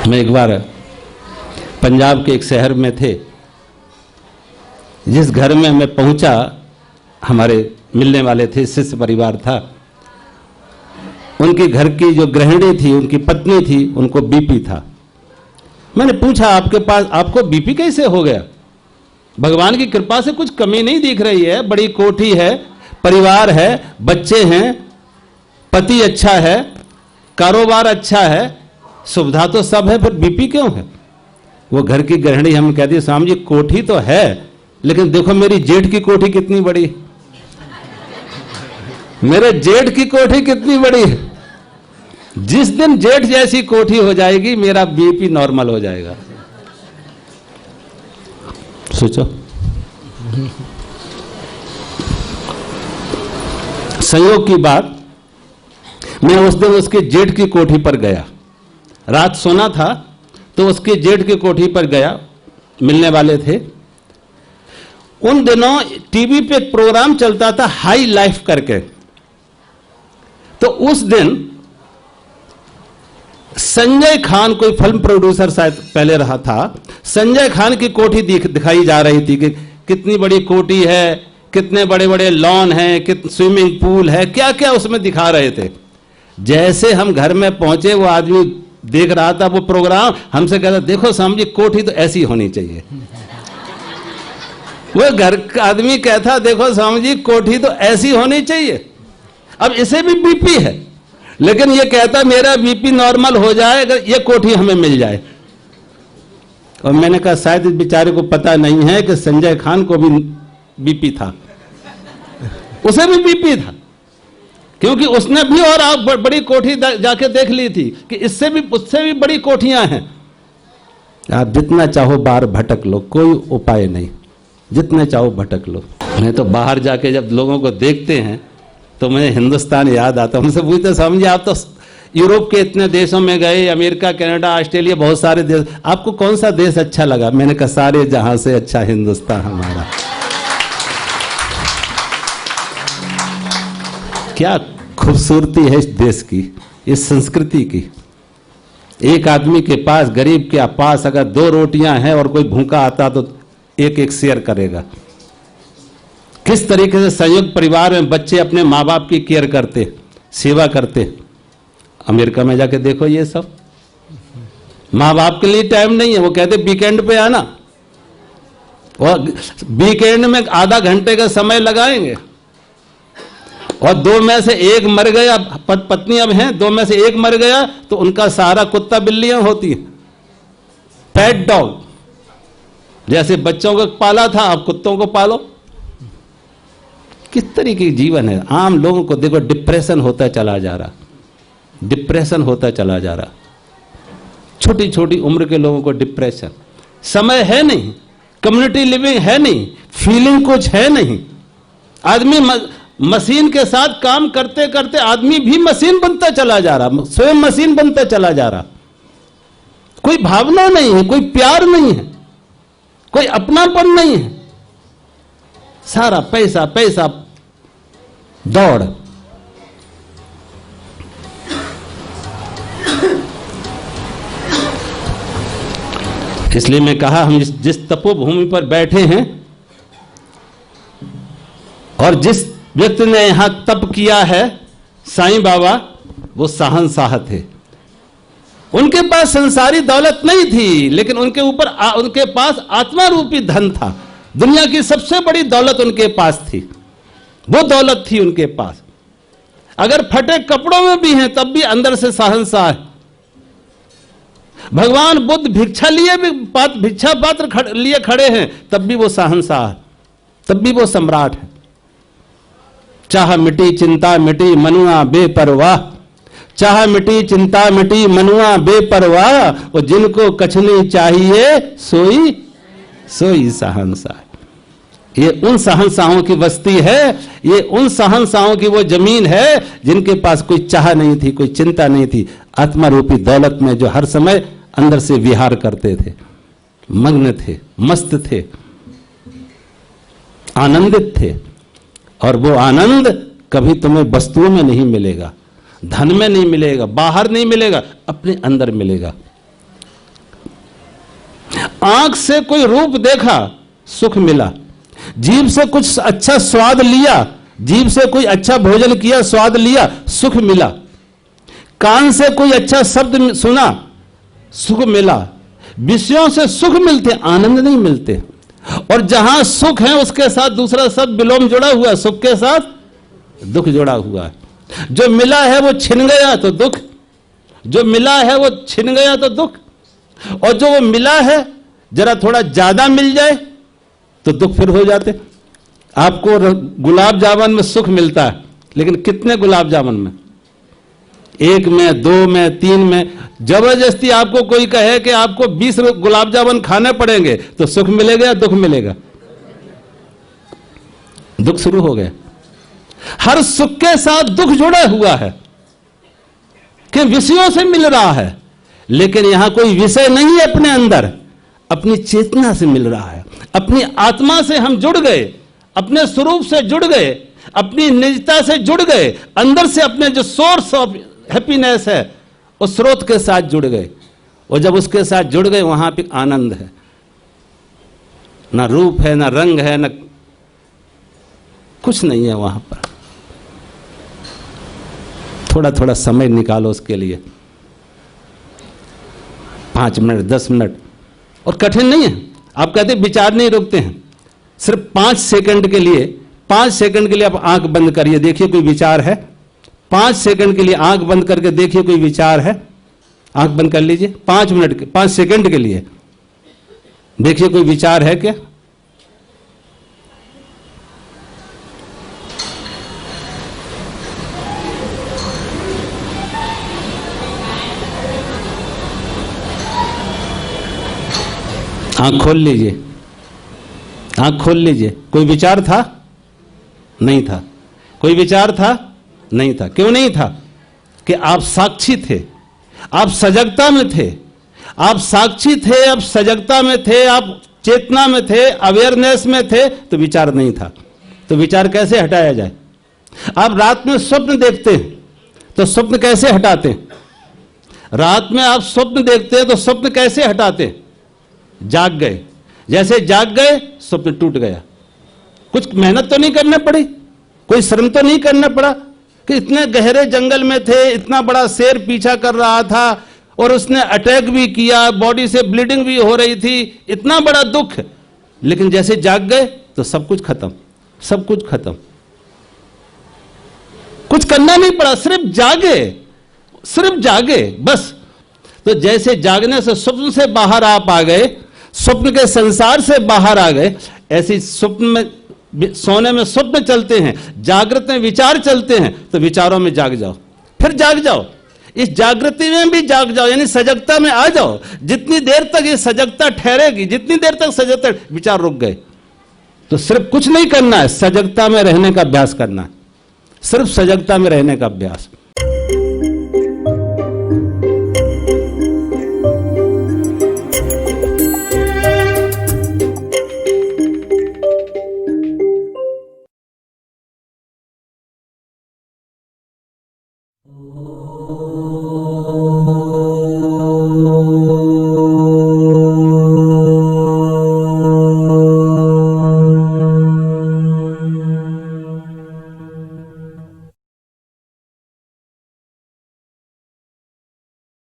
मैं एक बार पंजाब के एक शहर में थे, जिस घर में मैं पहुंचा, हमारे मिलने वाले थे, शिष्य परिवार था। उनके घर की जो गृहिणी थी, उनकी पत्नी थी, उनको बीपी था। मैंने पूछा, आपको बीपी कैसे हो गया? भगवान की कृपा से कुछ कमी नहीं दिख रही है, बड़ी कोठी है, परिवार है, बच्चे हैं, पति अच्छा है, कारोबार अच्छा है, सुविधा तो सब है, फिर बीपी क्यों है? वो घर की गृहिणी हम कहती है, स्वामी जी कोठी तो है, लेकिन देखो मेरी जेठ की कोठी कितनी बड़ी, मेरे जेठ की कोठी कितनी बड़ी है। जिस दिन जेठ जैसी कोठी हो जाएगी, मेरा बीपी नॉर्मल हो जाएगा। सोचो, संयोग की बात, मैं उस दिन उसके जेठ की कोठी पर गया। रात सोना था तो उसके जेठ की कोठी पर गया, मिलने वाले थे। उन दिनों टीवी पे एक प्रोग्राम चलता था, हाई लाइफ करके। तो उस दिन संजय खान, कोई फिल्म प्रोड्यूसर शायद पहले रहा था, संजय खान की कोठी दिखाई जा रही थी कि कितनी बड़ी कोठी है, कितने बड़े बड़े लॉन हैं, कितने स्विमिंग पूल है, क्या क्या उसमें दिखा रहे थे। जैसे हम घर में पहुंचे, वो आदमी देख रहा था वो प्रोग्राम, हमसे कहता, देखो स्वामी जी कोठी तो ऐसी होनी चाहिए। वो घर का आदमी कहता, देखो स्वामी जी कोठी तो ऐसी होनी चाहिए। अब इसे भी बीपी है, लेकिन ये कहता मेरा बीपी नॉर्मल हो जाए अगर ये कोठी हमें मिल जाए। और मैंने कहा शायद इस बेचारे को पता नहीं है कि संजय खान को भी बीपी था, उसे भी बीपी था, क्योंकि उसने भी और आप बड़ी कोठी जाके देख ली थी कि इससे भी उससे भी बड़ी कोठियां हैं। आप जितना चाहो बाहर भटक लो, कोई उपाय नहीं, जितने चाहो भटक लो। मैं तो बाहर जाके जब लोगों को देखते हैं तो मुझे हिंदुस्तान याद आता। हमसे पूछते, समझिए आप तो यूरोप के इतने देशों में गए, अमेरिका, कनाडा, ऑस्ट्रेलिया, बहुत सारे देश, आपको कौन सा देश अच्छा लगा? मैंने कहा सारे जहां से अच्छा हिंदुस्तान हमारा। क्या खूबसूरती है इस देश की, इस संस्कृति की। एक आदमी के पास, गरीब के पास अगर 2 रोटियां हैं और कोई भूखा आता तो एक एक शेयर करेगा। किस तरीके से संयुक्त परिवार में बच्चे अपने माँ बाप की केयर करते, सेवा करते। अमेरिका में जाके देखो, ये सब माँ बाप के लिए टाइम नहीं है। वो कहते वीकेंड पे आना, और वीकेंड में आधा घंटे का समय लगाएंगे, और 2 में से एक मर गया, पत्नी अब हैं, 2 में से एक मर गया तो उनका सारा कुत्ता बिल्लियां होती हैं, पेट डॉग। जैसे बच्चों को पाला था, अब कुत्तों को पालो। किस तरीके की जीवन है। आम लोगों को देखो, डिप्रेशन होता चला जा रहा, डिप्रेशन होता चला जा रहा। छोटी छोटी उम्र के लोगों को डिप्रेशन, समय है नहीं, कम्युनिटी लिविंग है नहीं, फीलिंग कुछ है नहीं। आदमी मशीन के साथ काम करते करते आदमी भी मशीन बनता चला जा रहा, स्वयं मशीन बनता चला जा रहा। कोई भावना नहीं है, कोई प्यार नहीं है, कोई अपनापन नहीं है। सारा पैसा पैसा, दौड़। इसलिए मैं कहा, हम जिस तपोभूमि पर बैठे हैं और जिस व्यक्ति ने यहां तप किया है, साईं बाबा, वो शहंशाह थे। उनके पास संसारी दौलत नहीं थी, लेकिन उनके पास आत्मा रूपी धन था। दुनिया की सबसे बड़ी दौलत उनके पास थी, वो दौलत थी उनके पास। अगर फटे कपड़ों में भी हैं तब भी अंदर से शहंशाह है। भगवान बुद्ध भिक्षा लिए भी, भिक्षा पात्र लिए खड़े हैं, तब भी वो शहंशाह है, तब भी वो सम्राट है। चाह मिटी चिंता मिटी मनुआ बेपरवाह, चाह मिटी चिंता मिटी मनुआ बेपरवाह, और जिनको कछनी चाहिए सोई सोई शहंशाह। ये उन शहंशाहों की बस्ती है, ये उन शहंशाहों की वो जमीन है जिनके पास कोई चाह नहीं थी, कोई चिंता नहीं थी, आत्मा रूपी दौलत में जो हर समय अंदर से विहार करते थे, मग्न थे, मस्त थे, आनंदित थे। और वो आनंद कभी तुम्हें वस्तुओं में नहीं मिलेगा, धन में नहीं मिलेगा, बाहर नहीं मिलेगा, अपने अंदर मिलेगा। आंख से कोई रूप देखा, सुख मिला। जीभ से कुछ अच्छा स्वाद लिया, जीभ से कोई अच्छा भोजन किया, स्वाद लिया, सुख मिला। कान से कोई अच्छा शब्द सुना, सुख मिला। विषयों से सुख मिलते, आनंद नहीं मिलते। और जहां सुख है उसके साथ दूसरा शब्द विलोम जुड़ा हुआ है, सुख के साथ दुख जुड़ा हुआ है। जो मिला है वो छिन गया तो दुख, जो मिला है वो छिन गया तो दुख। और जो वो मिला है जरा थोड़ा ज्यादा मिल जाए तो दुख फिर हो जाते। आपको गुलाब जामुन में सुख मिलता है, लेकिन कितने गुलाब जामुन में? एक में, दो में, तीन में। जबरदस्ती आपको कोई कहे कि आपको 20 गुलाब जामुन खाने पड़ेंगे तो सुख मिलेगा या दुख मिलेगा? दुख शुरू हो गया। हर सुख के साथ दुख जुड़ा हुआ है कि विषयों से मिल रहा है, लेकिन यहां कोई विषय नहीं है अपने अंदर, अपनी चेतना से मिल रहा है। अपनी आत्मा से हम जुड़ गए, अपने स्वरूप से जुड़ गए, अपनी निजता से जुड़ गए, अंदर से अपने जो सोर्स ऑफ हैप्पीनेस है उस स्रोत के साथ जुड़ गए। और जब उसके साथ जुड़ गए वहां पे आनंद है। ना रूप है, ना रंग है, ना कुछ नहीं है वहां पर। थोड़ा थोड़ा समय निकालो उसके लिए, 5 मिनट, 10 मिनट। और कठिन नहीं है। आप कहते विचार नहीं रुकते हैं, सिर्फ 5 सेकंड के लिए, 5 सेकंड के लिए आप आंख बंद करिए, देखिए कोई विचार है। 5 सेकंड के लिए आंख बंद करके देखिए कोई विचार है। आंख बंद कर लीजिए 5 मिनट के, 5 सेकंड के लिए देखिए कोई विचार है क्या? आंख खोल लीजिए, आंख खोल लीजिए। कोई विचार था? नहीं था। कोई विचार था? नहीं था। क्यों नहीं था? कि आप साक्षी थे, आप सजगता में थे। आप साक्षी थे, आप सजगता में थे, आप चेतना में थे, अवेयरनेस में थे, तो विचार नहीं था। तो विचार कैसे हटाया जाए? आप रात में स्वप्न देखते हैं तो स्वप्न कैसे हटाते हैं? रात में आप स्वप्न देखते हैं तो स्वप्न कैसे हटाते हैं? जाग गए, जैसे जाग गए स्वप्न टूट गया। कुछ मेहनत तो नहीं करना पड़ी, कोई श्रम तो नहीं करना पड़ा कि इतने गहरे जंगल में थे, इतना बड़ा शेर पीछा कर रहा था और उसने अटैक भी किया, बॉडी से ब्लीडिंग भी हो रही थी, इतना बड़ा दुख। लेकिन जैसे जाग गए तो सब कुछ खत्म, सब कुछ खत्म। कुछ करना नहीं पड़ा, सिर्फ जागे, सिर्फ जागे बस। तो जैसे जागने से स्वप्न से बाहर आप आ गए, स्वप्न के संसार से बाहर आ गए, ऐसे स्वप्न में, सोने में स्वप्न चलते हैं, जागृत में विचार चलते हैं, तो विचारों में जाग जाओ, फिर जाग जाओ, इस जागृति में भी जाग जाओ, यानी सजगता में आ जाओ। जितनी देर तक ये सजगता ठहरेगी, जितनी देर तक सजगता, विचार रुक गए तो सिर्फ कुछ नहीं करना है, सजगता में रहने का अभ्यास करना है, सिर्फ सजगता में रहने का अभ्यास। Oh